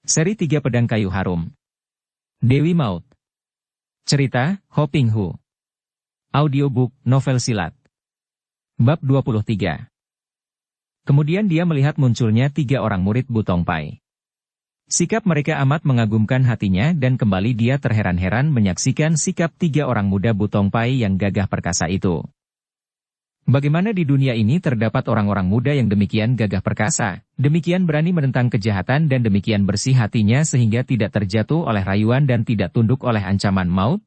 Seri 3 Pedang Kayu Harum. Dewi Maut. Cerita, Ho Ping Hu. Audiobook, novel silat. Bab 23. Kemudian dia melihat munculnya 3 orang murid Bu Tongpai. Sikap mereka amat mengagumkan hatinya dan kembali dia terheran-heran menyaksikan sikap 3 orang muda Bu Tongpai yang gagah perkasa itu. Bagaimana di dunia ini terdapat orang-orang muda yang demikian gagah perkasa, demikian berani menentang kejahatan dan demikian bersih hatinya sehingga tidak terjatuh oleh rayuan dan tidak tunduk oleh ancaman maut?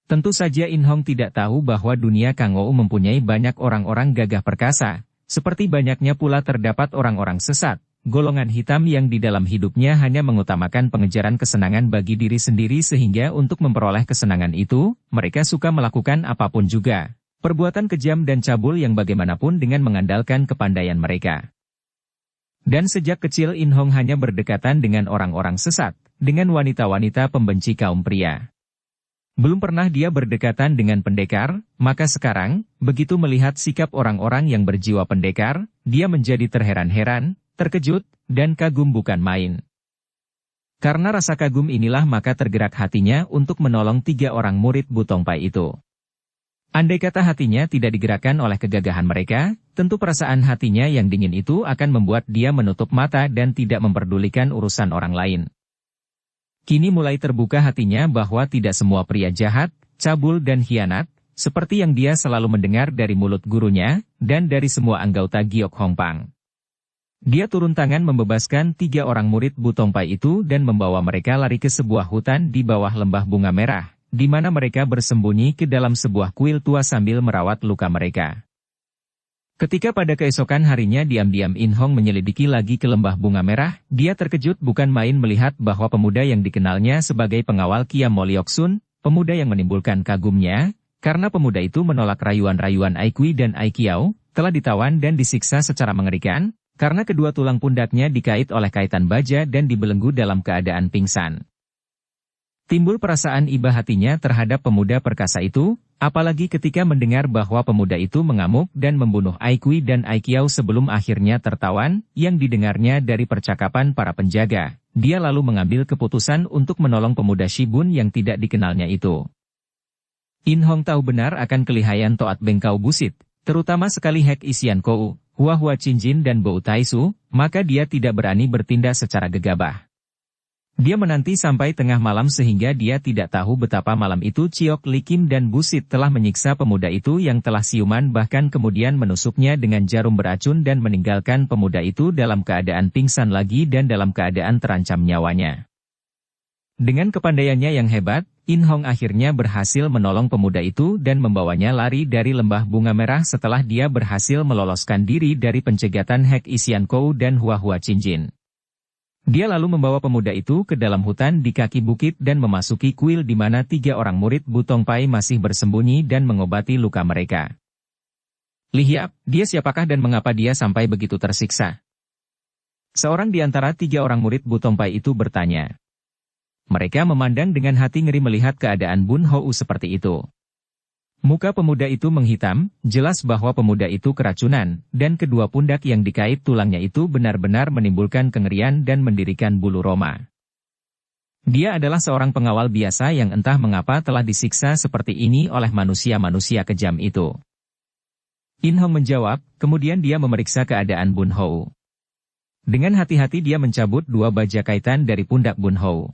Tentu saja In Hong tidak tahu bahwa dunia Kangou mempunyai banyak orang-orang gagah perkasa, seperti banyaknya pula terdapat orang-orang sesat, golongan hitam yang di dalam hidupnya hanya mengutamakan pengejaran kesenangan bagi diri sendiri sehingga untuk memperoleh kesenangan itu, mereka suka melakukan apapun juga. Perbuatan kejam dan cabul yang bagaimanapun dengan mengandalkan kepandaian mereka. Dan sejak kecil In Hong hanya berdekatan dengan orang-orang sesat, dengan wanita-wanita pembenci kaum pria. Belum pernah dia berdekatan dengan pendekar, maka sekarang, begitu melihat sikap orang-orang yang berjiwa pendekar, dia menjadi terheran-heran, terkejut, dan kagum bukan main. Karena rasa kagum inilah maka tergerak hatinya untuk menolong 3 orang murid Bu Tongpai itu. Andai kata hatinya tidak digerakkan oleh kegagahan mereka, tentu perasaan hatinya yang dingin itu akan membuat dia menutup mata dan tidak memperdulikan urusan orang lain. Kini mulai terbuka hatinya bahwa tidak semua pria jahat, cabul dan khianat, seperti yang dia selalu mendengar dari mulut gurunya, dan dari semua anggota Giok Hong Pang. Dia turun tangan membebaskan 3 orang murid Bu Tongpai itu dan membawa mereka lari ke sebuah hutan di bawah lembah bunga merah, di mana mereka bersembunyi ke dalam sebuah kuil tua sambil merawat luka mereka. Ketika pada keesokan harinya diam-diam In Hong menyelidiki lagi ke lembah bunga merah, dia terkejut bukan main melihat bahwa pemuda yang dikenalnya sebagai pengawal Kiam Moliok Sun, pemuda yang menimbulkan kagumnya, karena pemuda itu menolak rayuan-rayuan Ai Kui dan Ai Kiao, telah ditawan dan disiksa secara mengerikan, karena kedua tulang pundaknya dikait oleh kaitan baja dan dibelenggu dalam keadaan pingsan. Timbul perasaan iba hatinya terhadap pemuda perkasa itu, apalagi ketika mendengar bahwa pemuda itu mengamuk dan membunuh Ai Kui dan Ai Kiao sebelum akhirnya tertawan, yang didengarnya dari percakapan para penjaga. Dia lalu mengambil keputusan untuk menolong pemuda Shibun yang tidak dikenalnya itu. In Hong tahu benar akan kelihayan Toat Bengkau Busit, terutama sekali Hek Isian Kou, Hua Hua Cinjin dan Bou Taisu, maka dia tidak berani bertindak secara gegabah. Dia menanti sampai tengah malam sehingga dia tidak tahu betapa malam itu Ciok Li Kim dan Busit telah menyiksa pemuda itu yang telah siuman bahkan kemudian menusuknya dengan jarum beracun dan meninggalkan pemuda itu dalam keadaan pingsan lagi dan dalam keadaan terancam nyawanya. Dengan kepandaiannya yang hebat, In Hong akhirnya berhasil menolong pemuda itu dan membawanya lari dari lembah bunga merah setelah dia berhasil meloloskan diri dari pencegatan Hek Isian Kou dan Hua Hua Cinjin. Dia lalu membawa pemuda itu ke dalam hutan di kaki bukit dan memasuki kuil di mana 3 orang murid Bu Tongpai masih bersembunyi dan mengobati luka mereka. Li Hiap, dia siapakah dan mengapa dia sampai begitu tersiksa? Seorang di antara 3 orang murid Bu Tongpai itu bertanya. Mereka memandang dengan hati ngeri melihat keadaan Bun Hou seperti itu. Muka pemuda itu menghitam, jelas bahwa pemuda itu keracunan, dan kedua pundak yang dikait tulangnya itu benar-benar menimbulkan kengerian dan mendirikan bulu roma. Dia adalah seorang pengawal biasa yang entah mengapa telah disiksa seperti ini oleh manusia-manusia kejam itu. In Hong menjawab, kemudian dia memeriksa keadaan Bun Hou. Dengan hati-hati dia mencabut 2 baja kaitan dari pundak Bun Hou.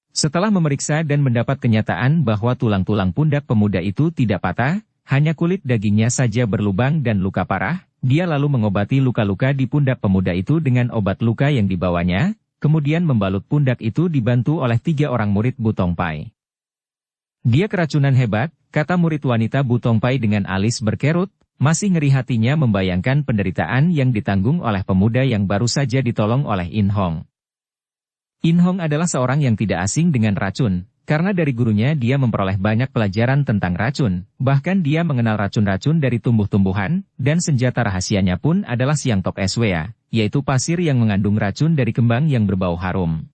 Setelah memeriksa dan mendapat kenyataan bahwa tulang-tulang pundak pemuda itu tidak patah, hanya kulit dagingnya saja berlubang dan luka parah, dia lalu mengobati luka-luka di pundak pemuda itu dengan obat luka yang dibawanya, kemudian membalut pundak itu dibantu oleh 3 orang murid Bu Tongpai. Dia keracunan hebat, kata murid wanita Bu Tongpai dengan alis berkerut, masih ngeri hatinya membayangkan penderitaan yang ditanggung oleh pemuda yang baru saja ditolong oleh In Hong. In Hong adalah seorang yang tidak asing dengan racun, karena dari gurunya dia memperoleh banyak pelajaran tentang racun, bahkan dia mengenal racun-racun dari tumbuh-tumbuhan, dan senjata rahasianya pun adalah Siang Tok Swea, yaitu pasir yang mengandung racun dari kembang yang berbau harum.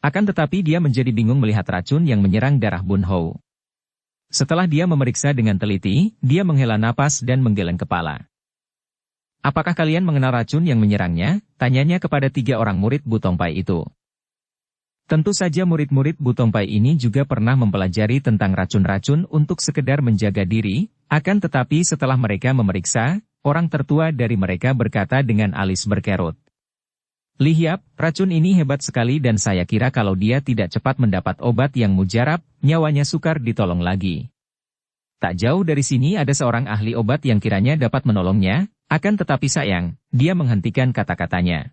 Akan tetapi dia menjadi bingung melihat racun yang menyerang darah Bun Hou. Setelah dia memeriksa dengan teliti, dia menghela napas dan menggeleng kepala. Apakah kalian mengenal racun yang menyerangnya? Tanyanya kepada 3 orang murid Bu Tongpai itu. Tentu saja murid-murid Bu Tongpai ini juga pernah mempelajari tentang racun-racun untuk sekedar menjaga diri, akan tetapi setelah mereka memeriksa, orang tertua dari mereka berkata dengan alis berkerut. Li Hiap, racun ini hebat sekali dan saya kira kalau dia tidak cepat mendapat obat yang mujarab, nyawanya sukar ditolong lagi. Tak jauh dari sini ada seorang ahli obat yang kiranya dapat menolongnya, akan tetapi sayang, dia menghentikan kata-katanya.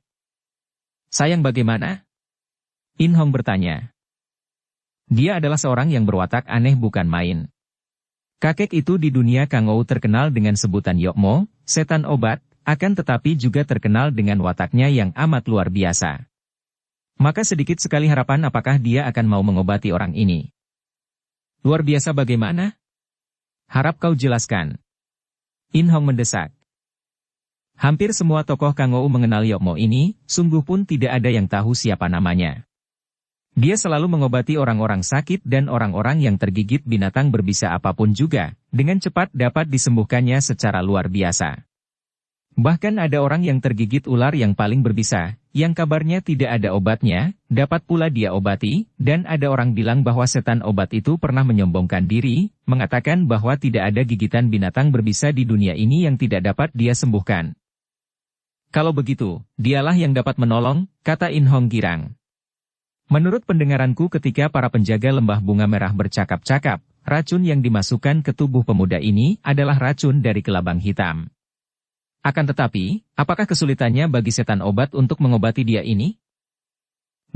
Sayang bagaimana? In Hong bertanya. Dia adalah seorang yang berwatak aneh bukan main. Kakek itu di dunia Kangou terkenal dengan sebutan Yokmo, setan obat, akan tetapi juga terkenal dengan wataknya yang amat luar biasa. Maka sedikit sekali harapan apakah dia akan mau mengobati orang ini. Luar biasa bagaimana? Harap kau jelaskan. In Hong mendesak. Hampir semua tokoh Kangou mengenal Yokmo ini, sungguh pun tidak ada yang tahu siapa namanya. Dia selalu mengobati orang-orang sakit dan orang-orang yang tergigit binatang berbisa apapun juga, dengan cepat dapat disembuhkannya secara luar biasa. Bahkan ada orang yang tergigit ular yang paling berbisa, yang kabarnya tidak ada obatnya, dapat pula dia obati, dan ada orang bilang bahwa setan obat itu pernah menyombongkan diri, mengatakan bahwa tidak ada gigitan binatang berbisa di dunia ini yang tidak dapat dia sembuhkan. Kalau begitu, dialah yang dapat menolong, kata In Hong girang. Menurut pendengaranku ketika para penjaga lembah bunga merah bercakap-cakap, racun yang dimasukkan ke tubuh pemuda ini adalah racun dari kelabang hitam. Akan tetapi, apakah kesulitannya bagi setan obat untuk mengobati dia ini?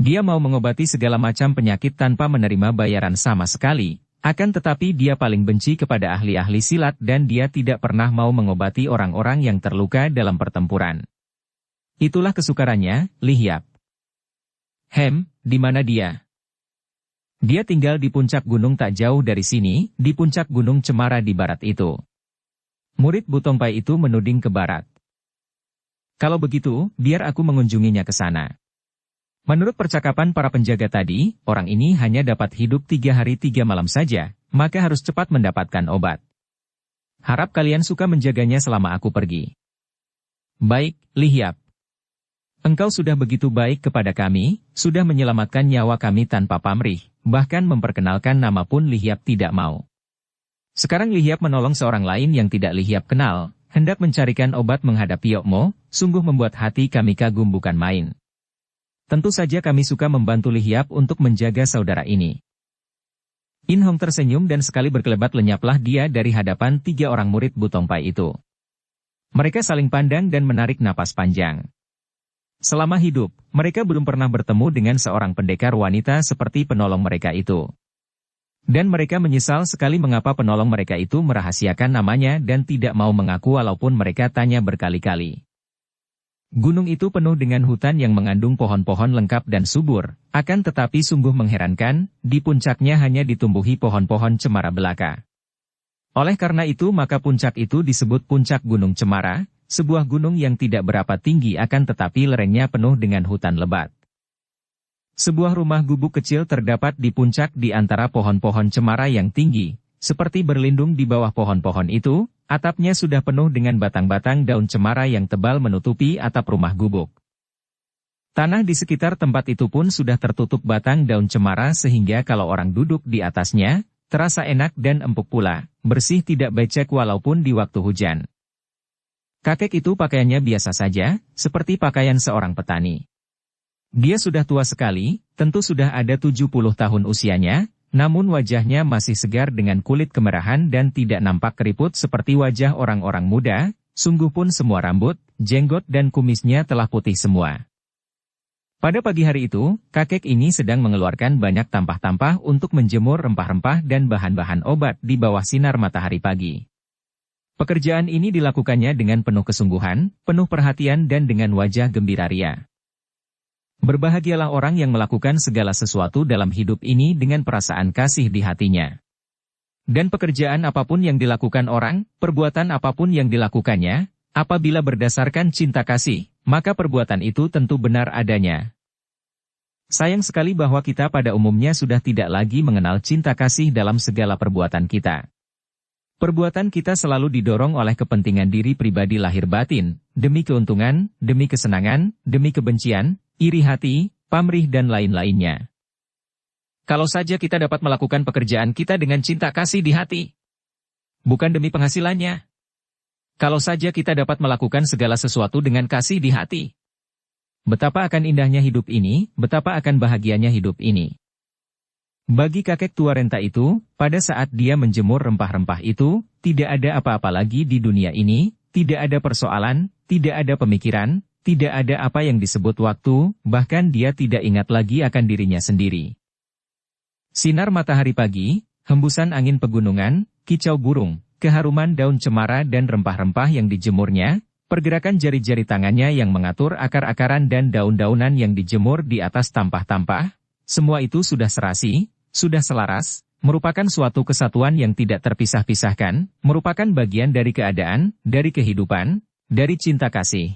Dia mau mengobati segala macam penyakit tanpa menerima bayaran sama sekali, akan tetapi dia paling benci kepada ahli-ahli silat dan dia tidak pernah mau mengobati orang-orang yang terluka dalam pertempuran. Itulah kesukarannya, Li Hiap. Di mana dia? Dia tinggal di puncak gunung tak jauh dari sini, di puncak gunung Cemara di barat itu. Murid Bu Tongpai itu menuding ke barat. Kalau begitu, biar aku mengunjunginya ke sana. Menurut percakapan para penjaga tadi, orang ini hanya dapat hidup 3 hari 3 malam saja, maka harus cepat mendapatkan obat. Harap kalian suka menjaganya selama aku pergi. Baik, Li Hiap. Engkau sudah begitu baik kepada kami, sudah menyelamatkan nyawa kami tanpa pamrih, bahkan memperkenalkan nama pun Li Hiap tidak mau. Sekarang Li Hiap menolong seorang lain yang tidak Li Hiap kenal, hendak mencarikan obat menghadapi Yokmo, sungguh membuat hati kami kagum bukan main. Tentu saja kami suka membantu Li Hiap untuk menjaga saudara ini. In Hong tersenyum dan sekali berkelebat lenyaplah dia dari hadapan 3 orang murid Bu Tongpai itu. Mereka saling pandang dan menarik napas panjang. Selama hidup, mereka belum pernah bertemu dengan seorang pendekar wanita seperti penolong mereka itu. Dan mereka menyesal sekali mengapa penolong mereka itu merahasiakan namanya dan tidak mau mengaku walaupun mereka tanya berkali-kali. Gunung itu penuh dengan hutan yang mengandung pohon-pohon lengkap dan subur, akan tetapi sungguh mengherankan, di puncaknya hanya ditumbuhi pohon-pohon cemara belaka. Oleh karena itu maka puncak itu disebut Puncak Gunung Cemara, sebuah gunung yang tidak berapa tinggi akan tetapi lerengnya penuh dengan hutan lebat. Sebuah rumah gubuk kecil terdapat di puncak di antara pohon-pohon cemara yang tinggi, seperti berlindung di bawah pohon-pohon itu, atapnya sudah penuh dengan batang-batang daun cemara yang tebal menutupi atap rumah gubuk. Tanah di sekitar tempat itu pun sudah tertutup batang daun cemara sehingga kalau orang duduk di atasnya, terasa enak dan empuk pula, bersih tidak becek walaupun di waktu hujan. Kakek itu pakaiannya biasa saja, seperti pakaian seorang petani. Dia sudah tua sekali, tentu sudah ada 70 tahun usianya, namun wajahnya masih segar dengan kulit kemerahan dan tidak nampak keriput seperti wajah orang-orang muda, sungguh pun semua rambut, jenggot dan kumisnya telah putih semua. Pada pagi hari itu, kakek ini sedang mengeluarkan banyak tampah-tampah untuk menjemur rempah-rempah dan bahan-bahan obat di bawah sinar matahari pagi. Pekerjaan ini dilakukannya dengan penuh kesungguhan, penuh perhatian dan dengan wajah gembira ria. Berbahagialah orang yang melakukan segala sesuatu dalam hidup ini dengan perasaan kasih di hatinya. Dan pekerjaan apapun yang dilakukan orang, perbuatan apapun yang dilakukannya, apabila berdasarkan cinta kasih, maka perbuatan itu tentu benar adanya. Sayang sekali bahwa kita pada umumnya sudah tidak lagi mengenal cinta kasih dalam segala perbuatan kita. Perbuatan kita selalu didorong oleh kepentingan diri pribadi lahir batin, demi keuntungan, demi kesenangan, demi kebencian, iri hati, pamrih dan lain-lainnya. Kalau saja kita dapat melakukan pekerjaan kita dengan cinta kasih di hati, bukan demi penghasilannya. Kalau saja kita dapat melakukan segala sesuatu dengan kasih di hati, betapa akan indahnya hidup ini, betapa akan bahagianya hidup ini. Bagi kakek tua renta itu, pada saat dia menjemur rempah-rempah itu, tidak ada apa-apa lagi di dunia ini, tidak ada persoalan, tidak ada pemikiran, tidak ada apa yang disebut waktu, bahkan dia tidak ingat lagi akan dirinya sendiri. Sinar matahari pagi, hembusan angin pegunungan, kicau burung, keharuman daun cemara dan rempah-rempah yang dijemurnya, pergerakan jari-jari tangannya yang mengatur akar-akaran dan daun-daunan yang dijemur di atas tampah-tampah, semua itu sudah serasi, sudah selaras, merupakan suatu kesatuan yang tidak terpisah-pisahkan, merupakan bagian dari keadaan, dari kehidupan, dari cinta kasih.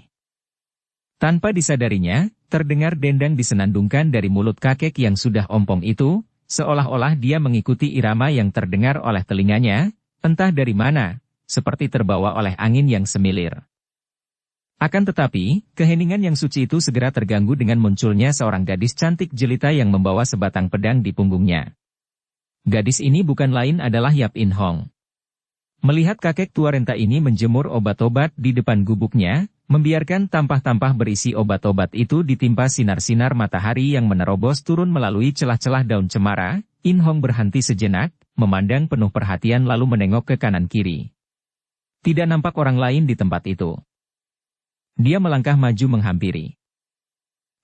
Tanpa disadarinya, terdengar dendang disenandungkan dari mulut kakek yang sudah ompong itu, seolah-olah dia mengikuti irama yang terdengar oleh telinganya, entah dari mana, seperti terbawa oleh angin yang semilir. Akan tetapi, keheningan yang suci itu segera terganggu dengan munculnya seorang gadis cantik jelita yang membawa sebatang pedang di punggungnya. Gadis ini bukan lain adalah Yap In Hong. Melihat kakek tua renta ini menjemur obat-obat di depan gubuknya, membiarkan tampah-tampah berisi obat-obat itu ditimpa sinar-sinar matahari yang menerobos turun melalui celah-celah daun cemara, In Hong berhenti sejenak, memandang penuh perhatian lalu menengok ke kanan kiri. Tidak nampak orang lain di tempat itu. Dia melangkah maju menghampiri.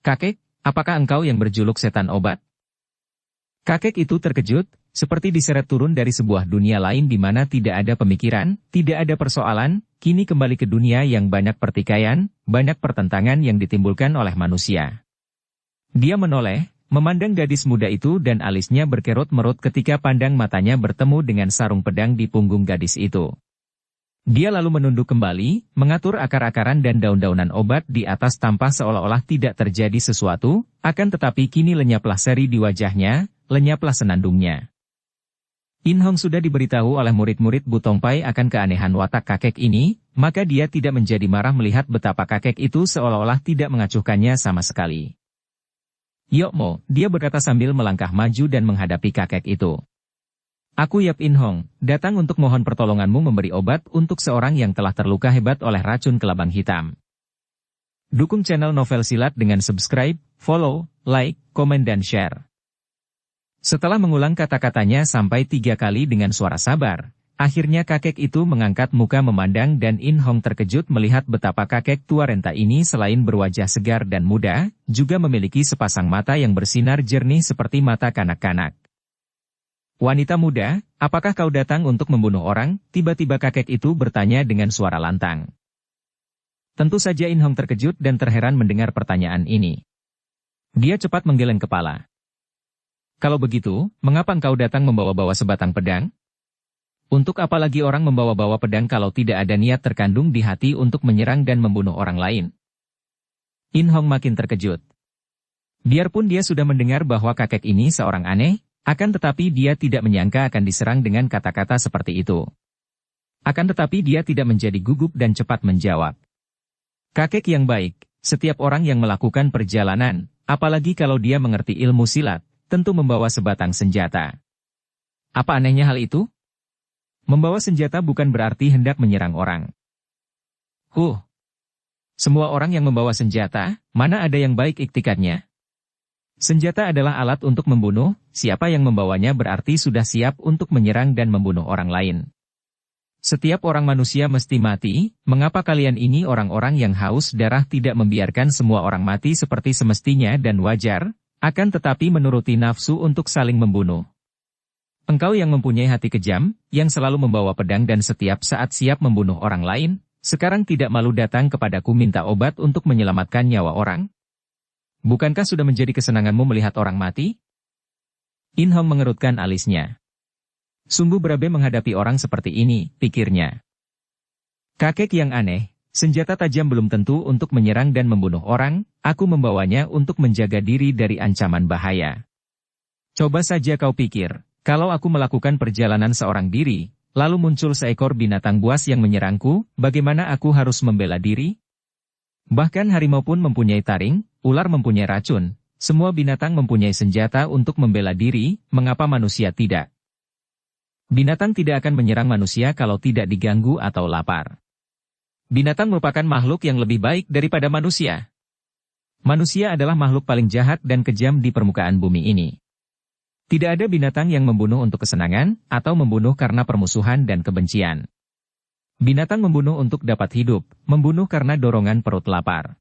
"Kakek, apakah engkau yang berjuluk setan obat?" Kakek itu terkejut, seperti diseret turun dari sebuah dunia lain di mana tidak ada pemikiran, tidak ada persoalan, kini kembali ke dunia yang banyak pertikaian, banyak pertentangan yang ditimbulkan oleh manusia. Dia menoleh, memandang gadis muda itu dan alisnya berkerut-merut ketika pandang matanya bertemu dengan sarung pedang di punggung gadis itu. Dia lalu menunduk kembali, mengatur akar-akaran dan daun-daunan obat di atas tampah seolah-olah tidak terjadi sesuatu, akan tetapi kini lenyaplah seri di wajahnya, lenyaplah senandungnya. In Hong sudah diberitahu oleh murid-murid Butongpai akan keanehan watak kakek ini, maka dia tidak menjadi marah melihat betapa kakek itu seolah-olah tidak mengacuhkannya sama sekali. "Yokmo," dia berkata sambil melangkah maju dan menghadapi kakek itu. "Aku Yap In Hong, datang untuk mohon pertolonganmu memberi obat untuk seorang yang telah terluka hebat oleh racun kelabang hitam." Dukung channel Novel Silat dengan subscribe, follow, like, komen dan share. Setelah mengulang kata-katanya sampai 3 kali dengan suara sabar, akhirnya kakek itu mengangkat muka memandang dan In Hong terkejut melihat betapa kakek tua renta ini selain berwajah segar dan muda, juga memiliki sepasang mata yang bersinar jernih seperti mata kanak-kanak. "Wanita muda, apakah kau datang untuk membunuh orang?" tiba-tiba kakek itu bertanya dengan suara lantang. Tentu saja In Hong terkejut dan terheran mendengar pertanyaan ini. Dia cepat menggeleng kepala. "Kalau begitu, mengapa engkau datang membawa-bawa sebatang pedang? Untuk apa lagi orang membawa-bawa pedang kalau tidak ada niat terkandung di hati untuk menyerang dan membunuh orang lain?" In Hong makin terkejut. Biarpun dia sudah mendengar bahwa kakek ini seorang aneh, akan tetapi dia tidak menyangka akan diserang dengan kata-kata seperti itu. Akan tetapi dia tidak menjadi gugup dan cepat menjawab. "Kakek yang baik, setiap orang yang melakukan perjalanan, apalagi kalau dia mengerti ilmu silat, tentu membawa sebatang senjata." "Apa anehnya hal itu?" "Membawa senjata bukan berarti hendak menyerang orang." Semua orang yang membawa senjata, mana ada yang baik iktikadnya? Senjata adalah alat untuk membunuh, siapa yang membawanya berarti sudah siap untuk menyerang dan membunuh orang lain. Setiap orang manusia mesti mati, mengapa kalian ini orang-orang yang haus darah tidak membiarkan semua orang mati seperti semestinya dan wajar, akan tetapi menuruti nafsu untuk saling membunuh? Engkau yang mempunyai hati kejam, yang selalu membawa pedang dan setiap saat siap membunuh orang lain, sekarang tidak malu datang kepadaku minta obat untuk menyelamatkan nyawa orang? Bukankah sudah menjadi kesenanganmu melihat orang mati?" In Hong mengerutkan alisnya. Sungguh berabe menghadapi orang seperti ini, pikirnya. Kakek yang aneh, senjata tajam belum tentu untuk menyerang dan membunuh orang, aku membawanya untuk menjaga diri dari ancaman bahaya. Coba saja kau pikir, kalau aku melakukan perjalanan seorang diri, lalu muncul seekor binatang buas yang menyerangku, bagaimana aku harus membela diri? Bahkan harimau pun mempunyai taring, ular mempunyai racun, semua binatang mempunyai senjata untuk membela diri, mengapa manusia tidak? Binatang tidak akan menyerang manusia kalau tidak diganggu atau lapar. Binatang merupakan makhluk yang lebih baik daripada manusia. Manusia adalah makhluk paling jahat dan kejam di permukaan bumi ini. Tidak ada binatang yang membunuh untuk kesenangan, atau membunuh karena permusuhan dan kebencian. Binatang membunuh untuk dapat hidup, membunuh karena dorongan perut lapar.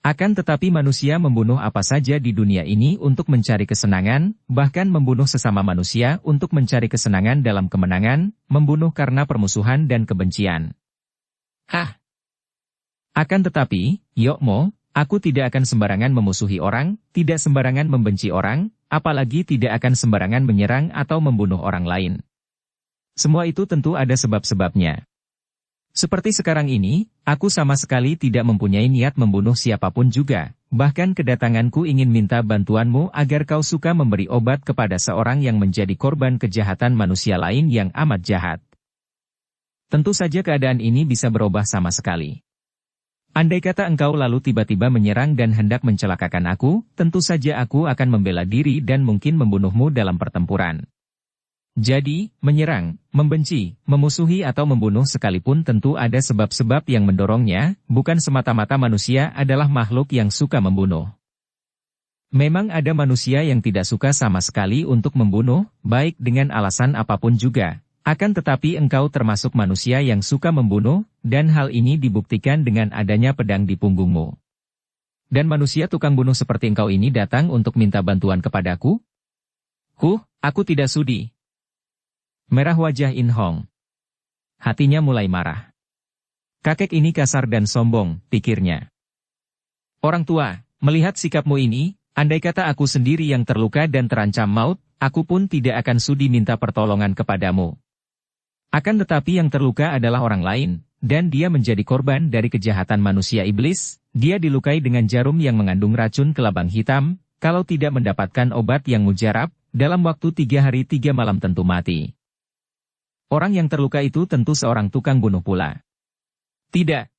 Akan tetapi manusia membunuh apa saja di dunia ini untuk mencari kesenangan, bahkan membunuh sesama manusia untuk mencari kesenangan dalam kemenangan, membunuh karena permusuhan dan kebencian. Hah! Akan tetapi, Yokmo, aku tidak akan sembarangan memusuhi orang, tidak sembarangan membenci orang, apalagi tidak akan sembarangan menyerang atau membunuh orang lain. Semua itu tentu ada sebab-sebabnya. Seperti sekarang ini, aku sama sekali tidak mempunyai niat membunuh siapapun juga, bahkan kedatanganku ingin minta bantuanmu agar kau suka memberi obat kepada seorang yang menjadi korban kejahatan manusia lain yang amat jahat. Tentu saja keadaan ini bisa berubah sama sekali. Andai kata engkau lalu tiba-tiba menyerang dan hendak mencelakakan aku, tentu saja aku akan membela diri dan mungkin membunuhmu dalam pertempuran. Jadi, menyerang, membenci, memusuhi atau membunuh sekalipun tentu ada sebab-sebab yang mendorongnya, bukan semata-mata manusia adalah makhluk yang suka membunuh. Memang ada manusia yang tidak suka sama sekali untuk membunuh, baik dengan alasan apapun juga. Akan tetapi engkau termasuk manusia yang suka membunuh, dan hal ini dibuktikan dengan adanya pedang di punggungmu. Dan manusia tukang bunuh seperti engkau ini datang untuk minta bantuan kepadaku? Aku tidak sudi. Merah wajah In Hong. Hatinya mulai marah. Kakek ini kasar dan sombong, pikirnya. Orang tua, melihat sikapmu ini, andai kata aku sendiri yang terluka dan terancam maut, aku pun tidak akan sudi minta pertolongan kepadamu. Akan tetapi yang terluka adalah orang lain, dan dia menjadi korban dari kejahatan manusia iblis, dia dilukai dengan jarum yang mengandung racun kelabang hitam, kalau tidak mendapatkan obat yang mujarab, dalam waktu 3 hari 3 malam tentu mati. Orang yang terluka itu tentu seorang tukang bunuh pula. Tidak.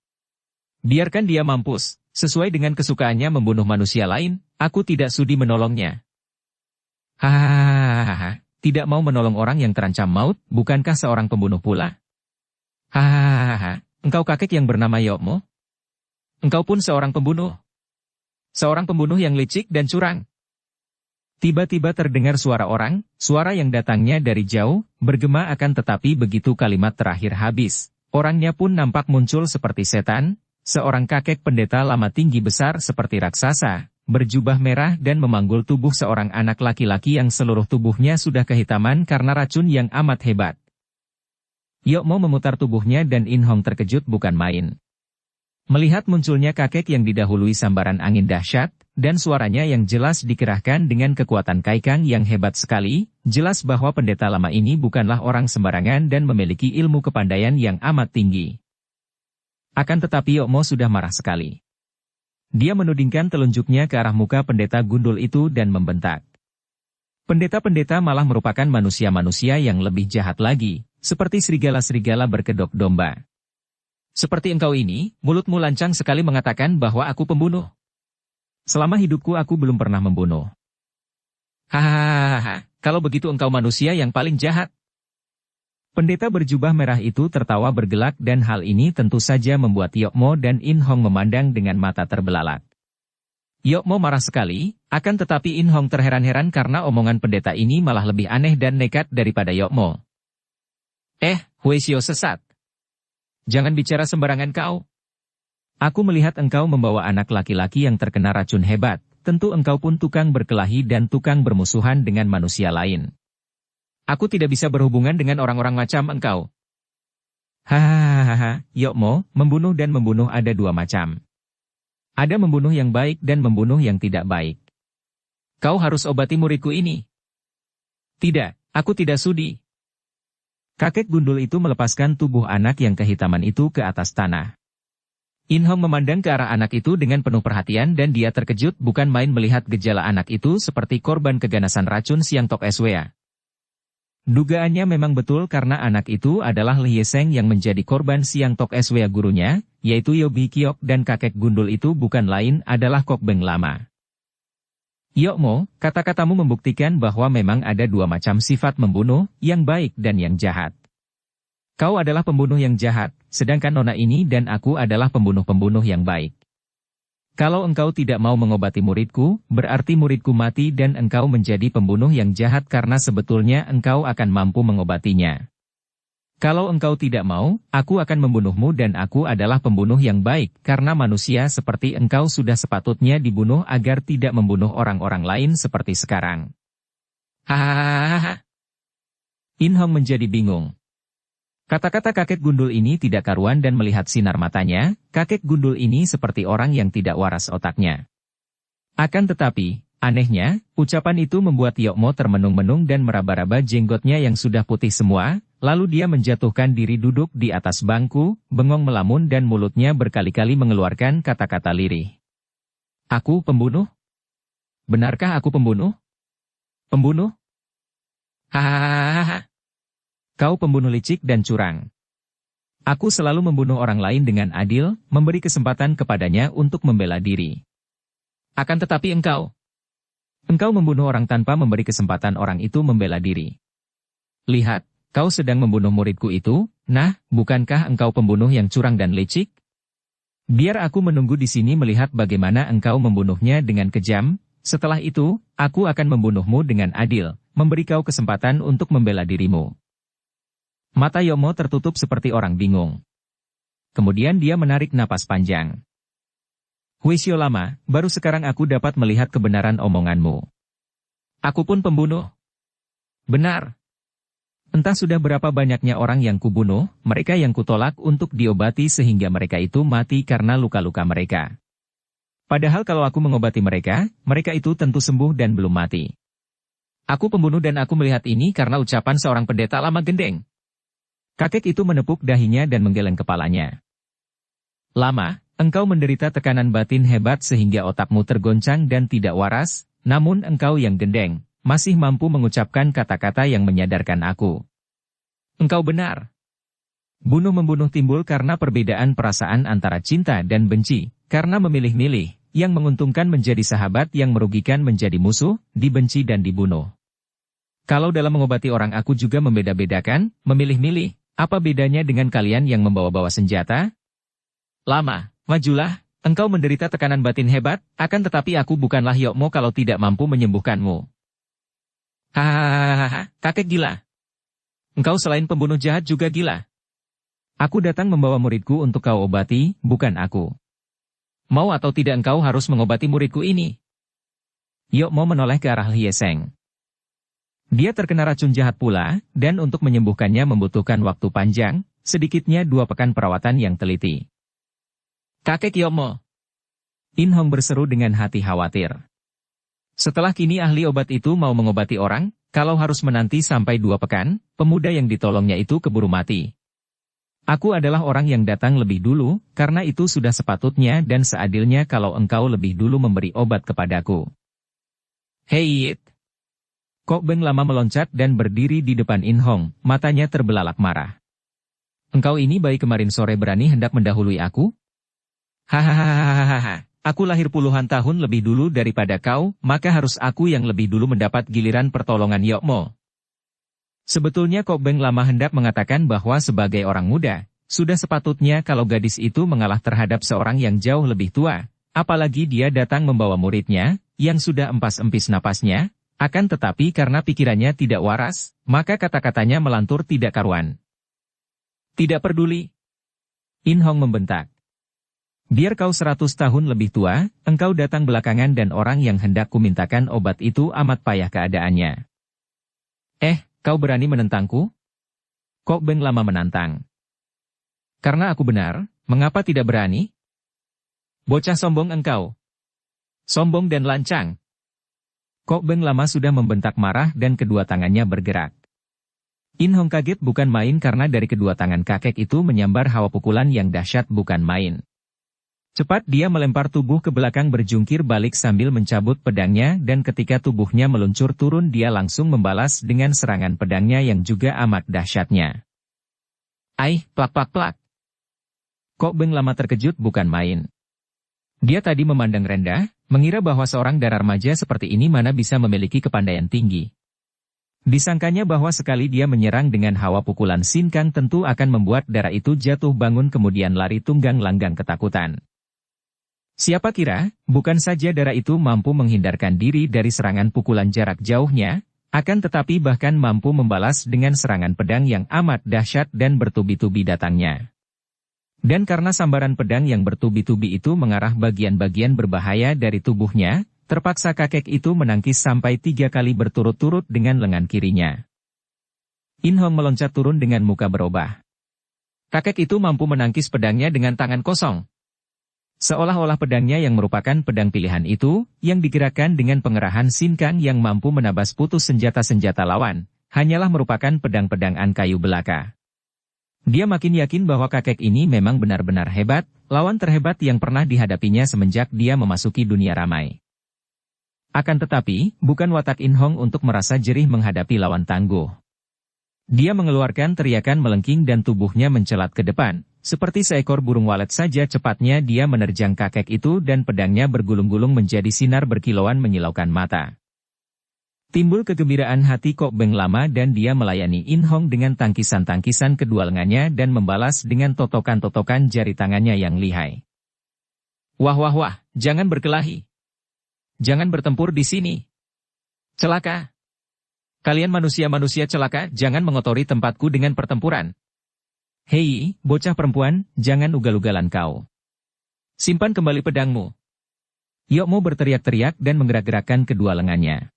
Biarkan dia mampus, sesuai dengan kesukaannya membunuh manusia lain, aku tidak sudi menolongnya. Hahaha. Tidak mau menolong orang yang terancam maut, bukankah seorang pembunuh pula? Hahaha, engkau kakek yang bernama Yokmo? Engkau pun seorang pembunuh. Seorang pembunuh yang licik dan curang. Tiba-tiba terdengar suara orang, suara yang datangnya dari jauh, bergema akan tetapi begitu kalimat terakhir habis, orangnya pun nampak muncul seperti setan, seorang kakek pendeta lama tinggi besar seperti raksasa, berjubah merah dan memanggul tubuh seorang anak laki-laki yang seluruh tubuhnya sudah kehitaman karena racun yang amat hebat. Yokmo memutar tubuhnya dan In Hong terkejut bukan main. Melihat munculnya kakek yang didahului sambaran angin dahsyat, dan suaranya yang jelas dikerahkan dengan kekuatan kaikang yang hebat sekali, jelas bahwa pendeta lama ini bukanlah orang sembarangan dan memiliki ilmu kepandaian yang amat tinggi. Akan tetapi Yokmo sudah marah sekali. Dia menudingkan telunjuknya ke arah muka pendeta gundul itu dan membentak. Pendeta-pendeta malah merupakan manusia-manusia yang lebih jahat lagi, seperti serigala-serigala berkedok domba. Seperti engkau ini, mulutmu lancang sekali mengatakan bahwa aku pembunuh. Selama hidupku aku belum pernah membunuh. Hahaha, kalau begitu engkau manusia yang paling jahat. Pendeta berjubah merah itu tertawa bergelak dan hal ini tentu saja membuat Yokmo dan In Hong memandang dengan mata terbelalak. Yokmo marah sekali, akan tetapi In Hong terheran-heran karena omongan pendeta ini malah lebih aneh dan nekat daripada Yokmo. Huesio sesat. Jangan bicara sembarangan kau. Aku melihat engkau membawa anak laki-laki yang terkena racun hebat, tentu engkau pun tukang berkelahi dan tukang bermusuhan dengan manusia lain. Aku tidak bisa berhubungan dengan orang-orang macam engkau. Hahaha, Yokmo, membunuh dan membunuh ada dua macam. Ada membunuh yang baik dan membunuh yang tidak baik. Kau harus obati muridku ini. Tidak, aku tidak sudi. Kakek gundul itu melepaskan tubuh anak yang kehitaman itu ke atas tanah. In Hong memandang ke arah anak itu dengan penuh perhatian dan dia terkejut bukan main melihat gejala anak itu seperti korban keganasan racun Siang Tok Swea. Dugaannya memang betul karena anak itu adalah Lie Seng yang menjadi korban Siang Tok Swa gurunya, yaitu Yobi Kiok, dan kakek gundul itu bukan lain adalah Kok Beng Lama. Yokmo, kata-katamu membuktikan bahwa memang ada dua macam sifat membunuh, yang baik dan yang jahat. Kau adalah pembunuh yang jahat, sedangkan nona ini dan aku adalah pembunuh-pembunuh yang baik. Kalau engkau tidak mau mengobati muridku, berarti muridku mati dan engkau menjadi pembunuh yang jahat karena sebetulnya engkau akan mampu mengobatinya. Kalau engkau tidak mau, aku akan membunuhmu dan aku adalah pembunuh yang baik karena manusia seperti engkau sudah sepatutnya dibunuh agar tidak membunuh orang-orang lain seperti sekarang. Hahaha. In Hong menjadi bingung. Kata-kata kakek gundul ini tidak karuan dan melihat sinar matanya, kakek gundul ini seperti orang yang tidak waras otaknya. Akan tetapi, anehnya, ucapan itu membuat Yokmo termenung-menung dan meraba-raba jenggotnya yang sudah putih semua, lalu dia menjatuhkan diri duduk di atas bangku, bengong melamun dan mulutnya berkali-kali mengeluarkan kata-kata lirih. Aku pembunuh? Benarkah aku pembunuh? Pembunuh? Hahaha. Kau pembunuh licik dan curang. Aku selalu membunuh orang lain dengan adil, memberi kesempatan kepadanya untuk membela diri. Akan tetapi engkau membunuh orang tanpa memberi kesempatan orang itu membela diri. Lihat, kau sedang membunuh muridku itu, nah, bukankah engkau pembunuh yang curang dan licik? Biar aku menunggu di sini melihat bagaimana engkau membunuhnya dengan kejam, setelah itu, aku akan membunuhmu dengan adil, memberi kau kesempatan untuk membela dirimu. Mata Yokmo tertutup seperti orang bingung. Kemudian dia menarik napas panjang. Huisyo Lama, baru sekarang aku dapat melihat kebenaran omonganmu. Aku pun pembunuh. Benar. Entah sudah berapa banyaknya orang yang kubunuh, mereka yang kutolak untuk diobati sehingga mereka itu mati karena luka-luka mereka. Padahal kalau aku mengobati mereka, mereka itu tentu sembuh dan belum mati. Aku pembunuh dan aku melihat ini karena ucapan seorang pendeta lama gendeng. Kakek itu menepuk dahinya dan menggeleng kepalanya. Lama, engkau menderita tekanan batin hebat sehingga otakmu tergoncang dan tidak waras, namun engkau yang gendeng, masih mampu mengucapkan kata-kata yang menyadarkan aku. Engkau benar. Bunuh-membunuh timbul karena perbedaan perasaan antara cinta dan benci, karena memilih-milih, yang menguntungkan menjadi sahabat yang merugikan menjadi musuh, dibenci dan dibunuh. Kalau dalam mengobati orang aku juga membeda-bedakan, memilih-milih, apa bedanya dengan kalian yang membawa-bawa senjata? Lama, majulah, engkau menderita tekanan batin hebat, akan tetapi aku bukanlah Yokmo kalau tidak mampu menyembuhkanmu. Hahaha, kakek gila. Engkau selain pembunuh jahat juga gila. Aku datang membawa muridku untuk kau obati, bukan aku. Mau atau tidak engkau harus mengobati muridku ini. Yokmo menoleh ke arah Lie Seng. Dia terkena racun jahat pula, dan untuk menyembuhkannya membutuhkan waktu panjang, sedikitnya 2 pekan perawatan yang teliti. Kakek Yokmo. In Hong berseru dengan hati khawatir. Setelah kini ahli obat itu mau mengobati orang, kalau harus menanti sampai 2 pekan, pemuda yang ditolongnya itu keburu mati. Aku adalah orang yang datang lebih dulu, karena itu sudah sepatutnya dan seadilnya kalau engkau lebih dulu memberi obat kepadaku. Hei! Kok Beng Lama meloncat dan berdiri di depan In Hong, matanya terbelalak marah. Engkau ini bayi kemarin sore berani hendak mendahului aku? Hahaha, aku lahir puluhan tahun lebih dulu daripada kau, maka harus aku yang lebih dulu mendapat giliran pertolongan Yokmo. Sebetulnya Kok Beng Lama hendak mengatakan bahwa sebagai orang muda, sudah sepatutnya kalau gadis itu mengalah terhadap seorang yang jauh lebih tua, apalagi dia datang membawa muridnya, yang sudah empas-empis napasnya. Akan tetapi karena pikirannya tidak waras, maka kata-katanya melantur tidak karuan. Tidak peduli. In Hong membentak. Biar kau 100 tahun lebih tua, engkau datang belakangan dan orang yang hendak kumintakan obat itu amat payah keadaannya. Kau berani menentangku? Kok Beng Lama menantang. Karena aku benar, mengapa tidak berani? Bocah sombong engkau. Sombong dan lancang. Kok Beng Lama sudah membentak marah dan kedua tangannya bergerak. In Hong kaget bukan main karena dari kedua tangan kakek itu menyambar hawa pukulan yang dahsyat bukan main. Cepat dia melempar tubuh ke belakang berjungkir balik sambil mencabut pedangnya dan ketika tubuhnya meluncur turun dia langsung membalas dengan serangan pedangnya yang juga amat dahsyatnya. Plak plak plak. Kok Beng Lama terkejut bukan main. Dia tadi memandang rendah, mengira bahwa seorang dara remaja seperti ini mana bisa memiliki kepandaian tinggi. Disangkanya bahwa sekali dia menyerang dengan hawa pukulan Sin Kang tentu akan membuat dara itu jatuh bangun kemudian lari tunggang langgang ketakutan. Siapa kira, bukan saja dara itu mampu menghindarkan diri dari serangan pukulan jarak jauhnya, akan tetapi bahkan mampu membalas dengan serangan pedang yang amat dahsyat dan bertubi-tubi datangnya. Dan karena sambaran pedang yang bertubi-tubi itu mengarah bagian-bagian berbahaya dari tubuhnya, terpaksa kakek itu menangkis sampai 3 kali berturut-turut dengan lengan kirinya. In Hong meloncat turun dengan muka berubah. Kakek itu mampu menangkis pedangnya dengan tangan kosong. Seolah-olah pedangnya yang merupakan pedang pilihan itu, yang digerakkan dengan pengerahan Sin Kang yang mampu menabas putus senjata-senjata lawan, hanyalah merupakan pedang-pedangan kayu belaka. Dia makin yakin bahwa kakek ini memang benar-benar hebat, lawan terhebat yang pernah dihadapinya semenjak dia memasuki dunia ramai. Akan tetapi, bukan watak In Hong untuk merasa jerih menghadapi lawan tangguh. Dia mengeluarkan teriakan melengking dan tubuhnya mencelat ke depan. Seperti seekor burung walet saja cepatnya dia menerjang kakek itu dan pedangnya bergulung-gulung menjadi sinar berkilauan menyilaukan mata. Timbul kegembiraan hati Kok Beng Lama dan dia melayani In Hong dengan tangkisan-tangkisan kedua lengannya dan membalas dengan totokan-totokan jari tangannya yang lihai. Wah wah wah, jangan berkelahi. Jangan bertempur di sini. Celaka. Kalian manusia-manusia celaka, jangan mengotori tempatku dengan pertempuran. Hei, bocah perempuan, jangan ugal-ugalan kau. Simpan kembali pedangmu. Yokmo berteriak-teriak dan menggerak-gerakkan kedua lengannya.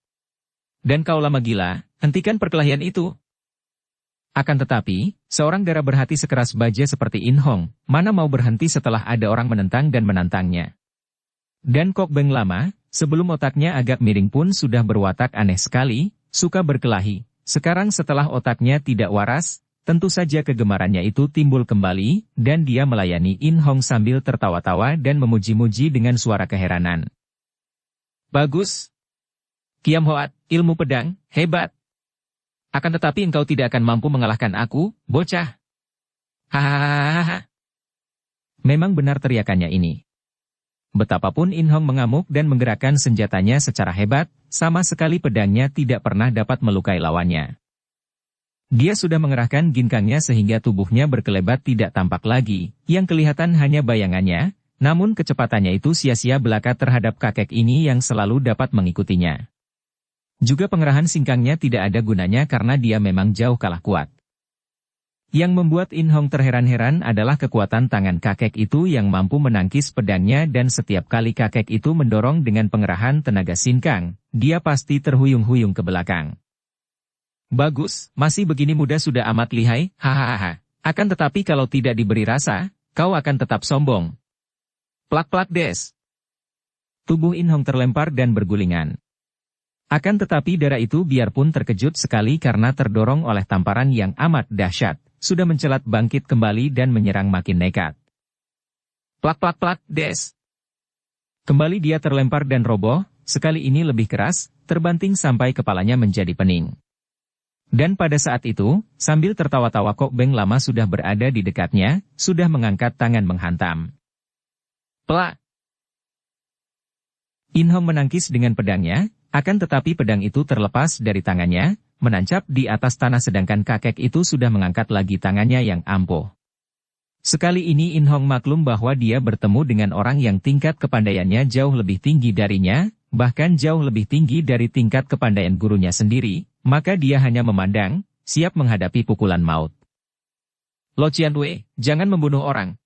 Dan kau lama gila, hentikan perkelahian itu. Akan tetapi, seorang dara berhati sekeras baja seperti In Hong, mana mau berhenti setelah ada orang menentang dan menantangnya. Dan Kok Beng Lama, sebelum otaknya agak miring pun sudah berwatak aneh sekali, suka berkelahi. Sekarang setelah otaknya tidak waras, tentu saja kegemarannya itu timbul kembali, dan dia melayani In Hong sambil tertawa-tawa dan memuji-muji dengan suara keheranan. Bagus. Kiam Hoat, ilmu pedang, hebat. Akan tetapi engkau tidak akan mampu mengalahkan aku, bocah. Hahaha. Memang benar teriakannya ini. Betapapun In Hong mengamuk dan menggerakkan senjatanya secara hebat, sama sekali pedangnya tidak pernah dapat melukai lawannya. Dia sudah mengerahkan ginkangnya sehingga tubuhnya berkelebat tidak tampak lagi, yang kelihatan hanya bayangannya, namun kecepatannya itu sia-sia belaka terhadap kakek ini yang selalu dapat mengikutinya. Juga pengerahan singkangnya tidak ada gunanya karena dia memang jauh kalah kuat. Yang membuat In Hong terheran-heran adalah kekuatan tangan kakek itu yang mampu menangkis pedangnya dan setiap kali kakek itu mendorong dengan pengerahan tenaga singkang, dia pasti terhuyung-huyung ke belakang. Bagus, masih begini muda sudah amat lihai, hahaha. Akan tetapi kalau tidak diberi rasa, kau akan tetap sombong. Plak-plak des. Tubuh In Hong terlempar dan bergulingan. Akan tetapi dara itu biarpun terkejut sekali karena terdorong oleh tamparan yang amat dahsyat, sudah mencelat bangkit kembali dan menyerang makin nekat. Plak-plak-plak des. Kembali dia terlempar dan roboh, sekali ini lebih keras, terbanting sampai kepalanya menjadi pening. Dan pada saat itu, sambil tertawa-tawa Kok Beng Lama sudah berada di dekatnya, sudah mengangkat tangan menghantam. Plak! In Hong menangkis dengan pedangnya, akan tetapi pedang itu terlepas dari tangannya, menancap di atas tanah sedangkan kakek itu sudah mengangkat lagi tangannya yang ampuh. Sekali ini In Hong maklum bahwa dia bertemu dengan orang yang tingkat kepandaiannya jauh lebih tinggi darinya, bahkan jauh lebih tinggi dari tingkat kepandaian gurunya sendiri, maka dia hanya memandang, siap menghadapi pukulan maut. Lo Qianwei, jangan membunuh orang.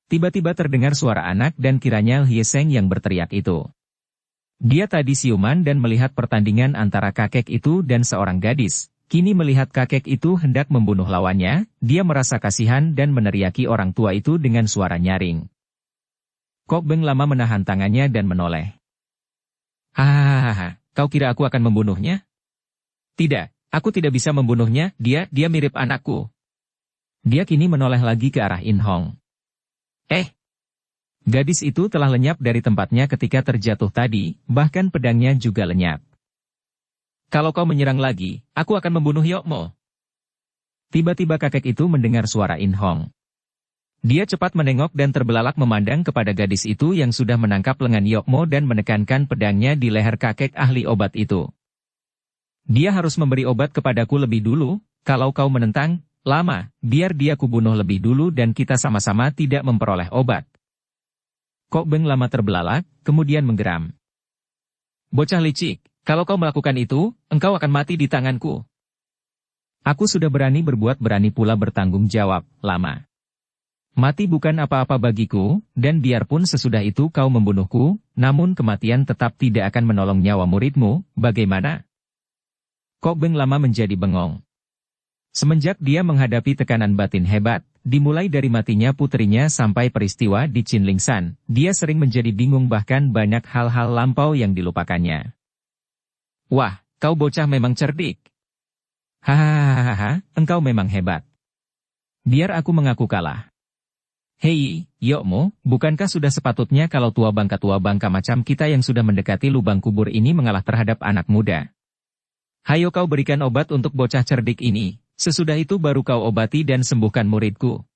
Tiba-tiba terdengar suara anak dan kiranya Hye Seng yang berteriak itu. Dia tadi siuman dan melihat pertandingan antara kakek itu dan seorang gadis. Kini melihat kakek itu hendak membunuh lawannya, dia merasa kasihan dan meneriaki orang tua itu dengan suara nyaring. Kok Beng Lama menahan tangannya dan menoleh. Hahaha, kau kira aku akan membunuhnya? Tidak, aku tidak bisa membunuhnya, dia mirip anakku. Dia kini menoleh lagi ke arah In Hong. Gadis itu telah lenyap dari tempatnya ketika terjatuh tadi, bahkan pedangnya juga lenyap. Kalau kau menyerang lagi, aku akan membunuh Yokmo. Tiba-tiba kakek itu mendengar suara In Hong. Dia cepat menengok dan terbelalak memandang kepada gadis itu yang sudah menangkap lengan Yokmo dan menekankan pedangnya di leher kakek ahli obat itu. Dia harus memberi obat kepadaku lebih dulu, kalau kau menentang, lama, biar dia kubunuh lebih dulu dan kita sama-sama tidak memperoleh obat. Kok Beng Lama terbelalak, kemudian menggeram. Bocah licik, kalau kau melakukan itu, engkau akan mati di tanganku. Aku sudah berani berbuat berani pula bertanggung jawab, Lama. Mati bukan apa-apa bagiku, dan biarpun sesudah itu kau membunuhku, namun kematian tetap tidak akan menolong nyawa muridmu, bagaimana? Kok Beng Lama menjadi bengong. Semenjak dia menghadapi tekanan batin hebat, dimulai dari matinya putrinya sampai peristiwa di Qinlingshan, dia sering menjadi bingung bahkan banyak hal-hal lampau yang dilupakannya. Wah, kau bocah memang cerdik. Hahaha, engkau memang hebat. Biar aku mengaku kalah. Hei, Yokmo, bukankah sudah sepatutnya kalau tua bangka macam kita yang sudah mendekati lubang kubur ini mengalah terhadap anak muda? Hayo kau berikan obat untuk bocah cerdik ini. Sesudah itu baru kau obati dan sembuhkan muridku.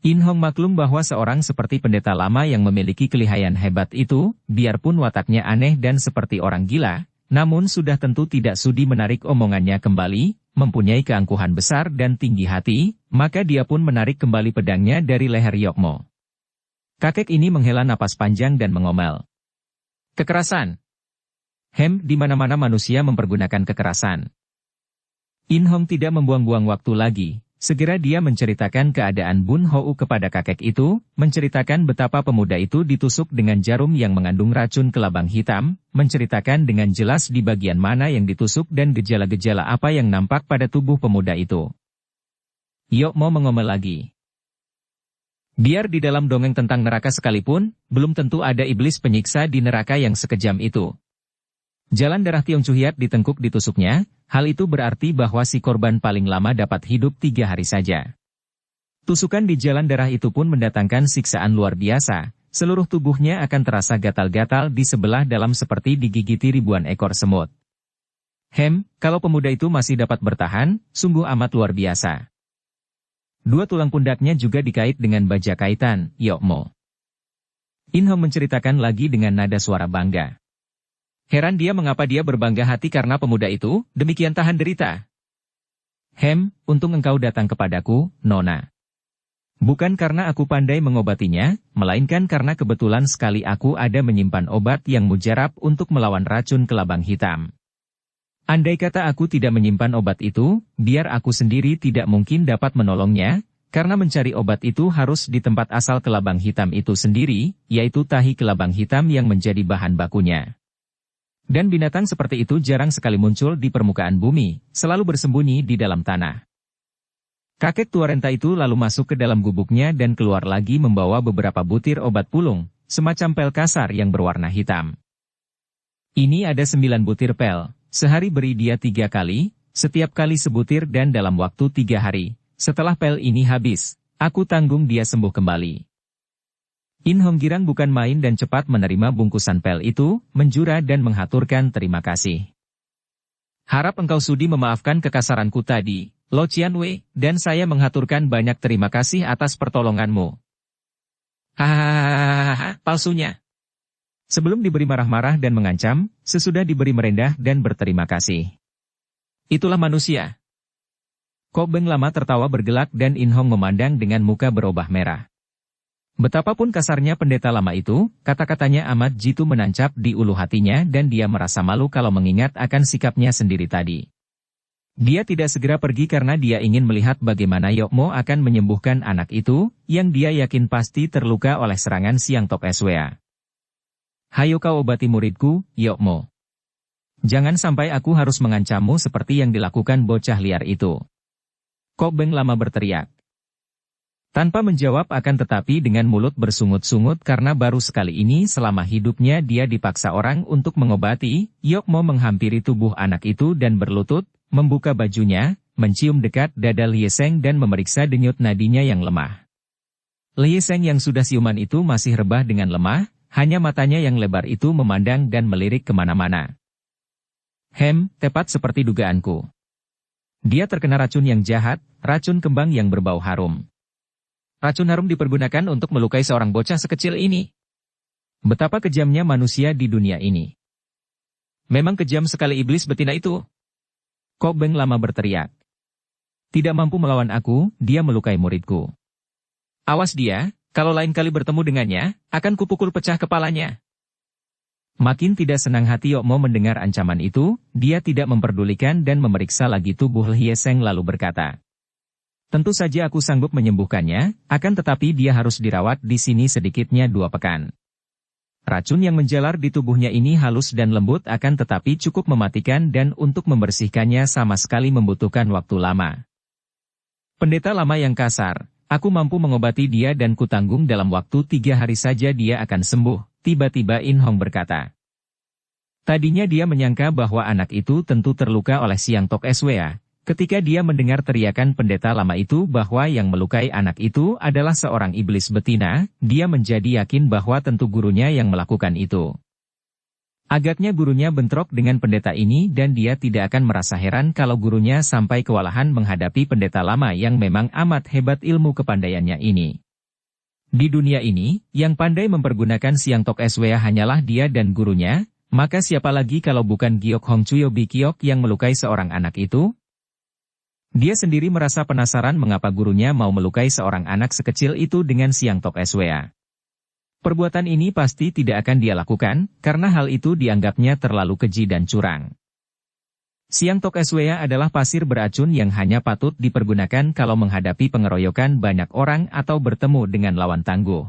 In Hong maklum bahwa seorang seperti pendeta lama yang memiliki kelihayan hebat itu, biarpun wataknya aneh dan seperti orang gila, namun sudah tentu tidak sudi menarik omongannya kembali, mempunyai keangkuhan besar dan tinggi hati, maka dia pun menarik kembali pedangnya dari leher Yokmo. Kakek ini menghela napas panjang dan mengomel. Kekerasan. Di mana-mana manusia mempergunakan kekerasan. In Hong tidak membuang-buang waktu lagi, segera dia menceritakan keadaan Bun Hou kepada kakek itu, menceritakan betapa pemuda itu ditusuk dengan jarum yang mengandung racun kelabang hitam, menceritakan dengan jelas di bagian mana yang ditusuk dan gejala-gejala apa yang nampak pada tubuh pemuda itu. Yokmo mengomel lagi. Biar di dalam dongeng tentang neraka sekalipun, belum tentu ada iblis penyiksa di neraka yang sekejam itu. Jalan darah Tiong Chuhiat ditengkuk ditusuknya, hal itu berarti bahwa si korban paling lama dapat hidup 3 hari saja. Tusukan di jalan darah itu pun mendatangkan siksaan luar biasa, seluruh tubuhnya akan terasa gatal-gatal di sebelah dalam seperti digigiti ribuan ekor semut. Kalau pemuda itu masih dapat bertahan, sungguh amat luar biasa. 2 tulang pundaknya juga dikait dengan baja kaitan, Yokmo. In Hong menceritakan lagi dengan nada suara bangga. Heran dia mengapa dia berbangga hati karena pemuda itu demikian tahan derita. Untung engkau datang kepadaku, Nona. Bukan karena aku pandai mengobatinya, melainkan karena kebetulan sekali aku ada menyimpan obat yang mujarab untuk melawan racun kelabang hitam. Andai kata aku tidak menyimpan obat itu, biar aku sendiri tidak mungkin dapat menolongnya, karena mencari obat itu harus di tempat asal kelabang hitam itu sendiri, yaitu tahi kelabang hitam yang menjadi bahan bakunya. Dan binatang seperti itu jarang sekali muncul di permukaan bumi, selalu bersembunyi di dalam tanah. Kakek tua renta itu lalu masuk ke dalam gubuknya dan keluar lagi membawa beberapa butir obat pulung, semacam pel kasar yang berwarna hitam. Ini ada 9 butir pel, sehari beri dia 3 kali, setiap kali sebutir dan dalam waktu 3 hari. Setelah pel ini habis, aku tanggung dia sembuh kembali. In Hong girang bukan main dan cepat menerima bungkusan pel itu, menjura dan menghaturkan terima kasih. Harap engkau sudi memaafkan kekasaranku tadi, Lo Qianwei, dan saya menghaturkan banyak terima kasih atas pertolonganmu. Hahaha, palsunya. Sebelum diberi marah-marah dan mengancam, sesudah diberi merendah dan berterima kasih. Itulah manusia. Kok Beng Lama tertawa bergelak dan In Hong memandang dengan muka berubah merah. Betapapun kasarnya pendeta lama itu, kata-katanya amat jitu menancap di ulu hatinya dan dia merasa malu kalau mengingat akan sikapnya sendiri tadi. Dia tidak segera pergi karena dia ingin melihat bagaimana Yokmo akan menyembuhkan anak itu, yang dia yakin pasti terluka oleh serangan Siang Tok Swea. Hayo kau obati muridku, Yokmo. Jangan sampai aku harus mengancammu seperti yang dilakukan bocah liar itu. Kok Beng Lama berteriak. Tanpa menjawab akan tetapi dengan mulut bersungut-sungut karena baru sekali ini selama hidupnya dia dipaksa orang untuk mengobati, Yokmo menghampiri tubuh anak itu dan berlutut, membuka bajunya, mencium dekat dada Lieseng dan memeriksa denyut nadinya yang lemah. Lieseng yang sudah siuman itu masih rebah dengan lemah, hanya matanya yang lebar itu memandang dan melirik kemana-mana. Tepat seperti dugaanku. Dia terkena racun yang jahat, racun kembang yang berbau harum. Racun harum dipergunakan untuk melukai seorang bocah sekecil ini. Betapa kejamnya manusia di dunia ini. Memang kejam sekali iblis betina itu. Kok Beng Lama berteriak. Tidak mampu melawan aku, dia melukai muridku. Awas dia, kalau lain kali bertemu dengannya, akan kupukul pecah kepalanya. Makin tidak senang hati Yokmo mendengar ancaman itu, dia tidak memperdulikan dan memeriksa lagi tubuh Lieseng lalu berkata. Tentu saja aku sanggup menyembuhkannya, akan tetapi dia harus dirawat di sini sedikitnya 2 pekan. Racun yang menjalar di tubuhnya ini halus dan lembut akan tetapi cukup mematikan dan untuk membersihkannya sama sekali membutuhkan waktu lama. Pendeta lama yang kasar, aku mampu mengobati dia dan kutanggung dalam waktu 3 hari saja dia akan sembuh, tiba-tiba In Hong berkata. Tadinya dia menyangka bahwa anak itu tentu terluka oleh Siang Tok Swea. Ketika dia mendengar teriakan pendeta lama itu bahwa yang melukai anak itu adalah seorang iblis betina, dia menjadi yakin bahwa tentu gurunya yang melakukan itu. Agaknya gurunya bentrok dengan pendeta ini dan dia tidak akan merasa heran kalau gurunya sampai kewalahan menghadapi pendeta lama yang memang amat hebat ilmu kepandaiannya ini. Di dunia ini, yang pandai mempergunakan Siang Tok Swea hanyalah dia dan gurunya, maka siapa lagi kalau bukan Giok Hong Chuyo Bi Kiok yang melukai seorang anak itu? Dia sendiri merasa penasaran mengapa gurunya mau melukai seorang anak sekecil itu dengan Siang Tok Swea. Perbuatan ini pasti tidak akan dia lakukan, karena hal itu dianggapnya terlalu keji dan curang. Siang Tok Swea adalah pasir beracun yang hanya patut dipergunakan kalau menghadapi pengeroyokan banyak orang atau bertemu dengan lawan tangguh.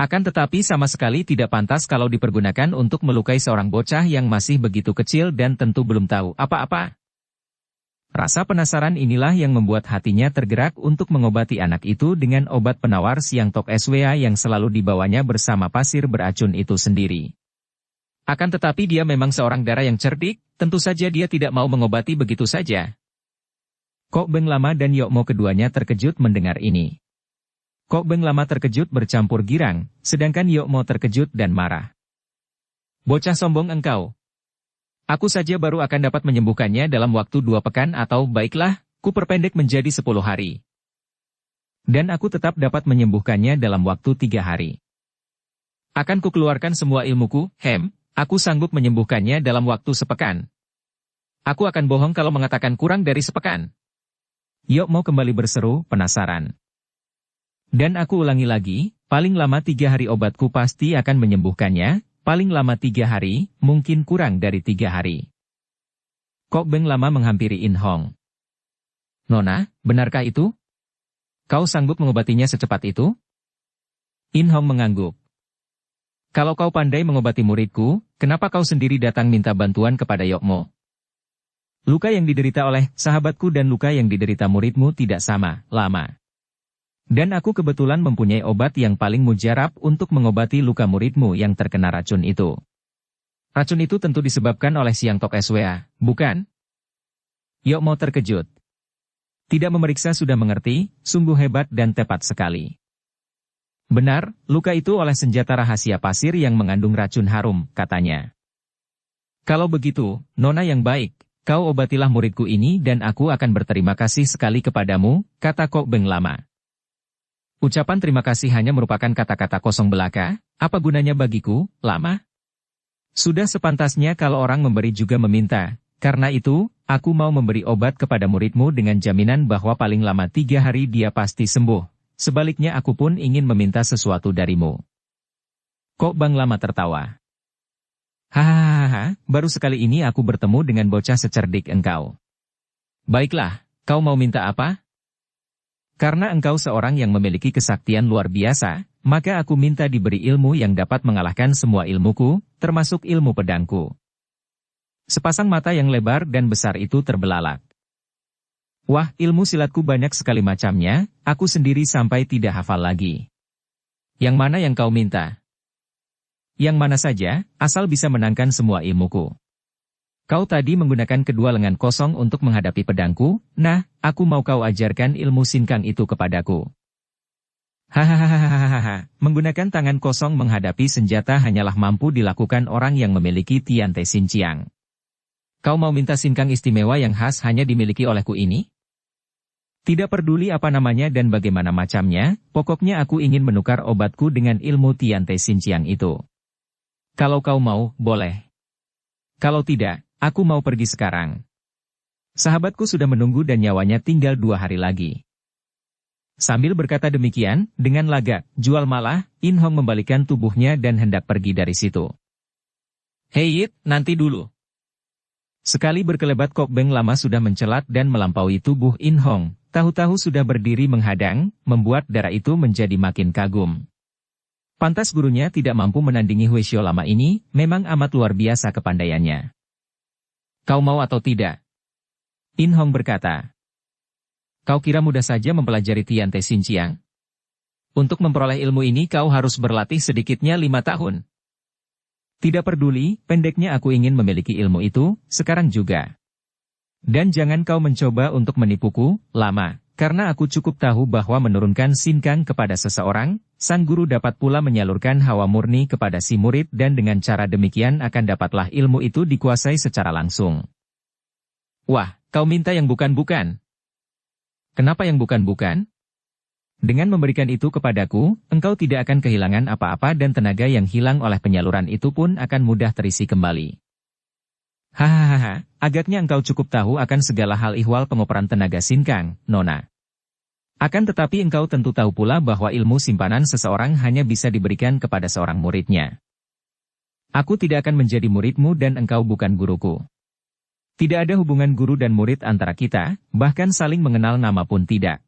Akan tetapi sama sekali tidak pantas kalau dipergunakan untuk melukai seorang bocah yang masih begitu kecil dan tentu belum tahu apa-apa. Rasa penasaran inilah yang membuat hatinya tergerak untuk mengobati anak itu dengan obat penawar Siang Tok Swea yang selalu dibawanya bersama pasir beracun itu sendiri. Akan tetapi dia memang seorang dara yang cerdik, tentu saja dia tidak mau mengobati begitu saja. Kok Beng Lama dan Yokmo keduanya terkejut mendengar ini. Kok Beng Lama terkejut bercampur girang, sedangkan Yokmo terkejut dan marah. Bocah sombong engkau. Aku saja baru akan dapat menyembuhkannya dalam waktu 2 pekan atau baiklah, ku perpendek menjadi 10 hari. Dan aku tetap dapat menyembuhkannya dalam waktu 3 hari. Akan ku keluarkan semua ilmuku, aku sanggup menyembuhkannya dalam waktu sepekan. Aku akan bohong kalau mengatakan kurang dari sepekan. Yokmo kembali berseru, penasaran. Dan aku ulangi lagi, paling lama 3 hari obatku pasti akan menyembuhkannya. Paling lama 3 hari, mungkin kurang dari 3 hari. Kok Beng Lama menghampiri In Hong. Nona, benarkah itu? Kau sanggup mengobatinya secepat itu? In Hong mengangguk. Kalau kau pandai mengobati muridku, kenapa kau sendiri datang minta bantuan kepada Yokmo? Luka yang diderita oleh sahabatku dan luka yang diderita muridmu tidak sama, Lama. Dan aku kebetulan mempunyai obat yang paling mujarab untuk mengobati luka muridmu yang terkena racun itu. Racun itu tentu disebabkan oleh Siang Tok Swea, bukan? Yokmo terkejut. Tidak memeriksa sudah mengerti, sungguh hebat dan tepat sekali. Benar, luka itu oleh senjata rahasia pasir yang mengandung racun harum, katanya. Kalau begitu, Nona yang baik, kau obatilah muridku ini dan aku akan berterima kasih sekali kepadamu, kata Kok Beng Lama. Ucapan terima kasih hanya merupakan kata-kata kosong belaka, apa gunanya bagiku, Lama? Sudah sepantasnya kalau orang memberi juga meminta, karena itu, aku mau memberi obat kepada muridmu dengan jaminan bahwa paling lama 3 hari dia pasti sembuh, sebaliknya aku pun ingin meminta sesuatu darimu. Kok Bang Lama tertawa. Hahaha, baru sekali ini aku bertemu dengan bocah secerdik engkau. Baiklah, kau mau minta apa? Karena engkau seorang yang memiliki kesaktian luar biasa, maka aku minta diberi ilmu yang dapat mengalahkan semua ilmuku, termasuk ilmu pedangku. Sepasang mata yang lebar dan besar itu terbelalak. Wah, ilmu silatku banyak sekali macamnya, aku sendiri sampai tidak hafal lagi. Yang mana yang kau minta? Yang mana saja, asal bisa menangkan semua ilmuku. Kau tadi menggunakan kedua lengan kosong untuk menghadapi pedangku, nah, aku mau kau ajarkan ilmu sinkang itu kepadaku. Hahaha, menggunakan tangan kosong menghadapi senjata hanyalah mampu dilakukan orang yang memiliki Tiante Xinjiang. Kau mau minta sinkang istimewa yang khas hanya dimiliki olehku ini? Tidak peduli apa namanya dan bagaimana macamnya, pokoknya aku ingin menukar obatku dengan ilmu Tiante Xinjiang itu. Kalau kau mau, boleh. Kalau tidak, aku mau pergi sekarang. Sahabatku sudah menunggu dan nyawanya tinggal 2 hari lagi. Sambil berkata demikian, dengan lagak, jual malah, In Hong membalikkan tubuhnya dan hendak pergi dari situ. Hei Yit, nanti dulu. Sekali berkelebat Kok Beng lama sudah mencelat dan melampaui tubuh In Hong, tahu-tahu sudah berdiri menghadang, membuat darah itu menjadi makin kagum. Pantas gurunya tidak mampu menandingi Huishio lama ini, memang amat luar biasa kepandaiannya. Kau mau atau tidak? In Hong berkata. Kau kira mudah saja mempelajari Tiante Xinjiang? Untuk memperoleh ilmu ini kau harus berlatih sedikitnya 5 tahun. Tidak peduli, pendeknya aku ingin memiliki ilmu itu, sekarang juga. Dan jangan kau mencoba untuk menipuku, lama, karena aku cukup tahu bahwa menurunkan sinkang kepada seseorang, sang guru dapat pula menyalurkan hawa murni kepada si murid dan dengan cara demikian akan dapatlah ilmu itu dikuasai secara langsung. Wah, kau minta yang bukan-bukan. Kenapa yang bukan-bukan? Dengan memberikan itu kepadaku, engkau tidak akan kehilangan apa-apa dan tenaga yang hilang oleh penyaluran itu pun akan mudah terisi kembali. Hahaha, agaknya engkau cukup tahu akan segala hal ihwal pengoperan tenaga sinkang, Nona. Akan tetapi engkau tentu tahu pula bahwa ilmu simpanan seseorang hanya bisa diberikan kepada seorang muridnya. Aku tidak akan menjadi muridmu dan engkau bukan guruku. Tidak ada hubungan guru dan murid antara kita, bahkan saling mengenal nama pun tidak.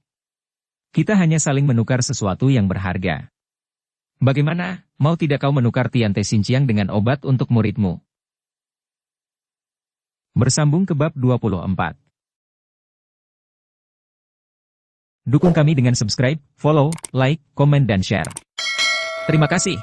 Kita hanya saling menukar sesuatu yang berharga. Bagaimana, mau tidak kau menukar Tiante Xinjiang dengan obat untuk muridmu? Bersambung ke bab 24. Dukung kami dengan subscribe, follow, like, komen dan share. Terima kasih.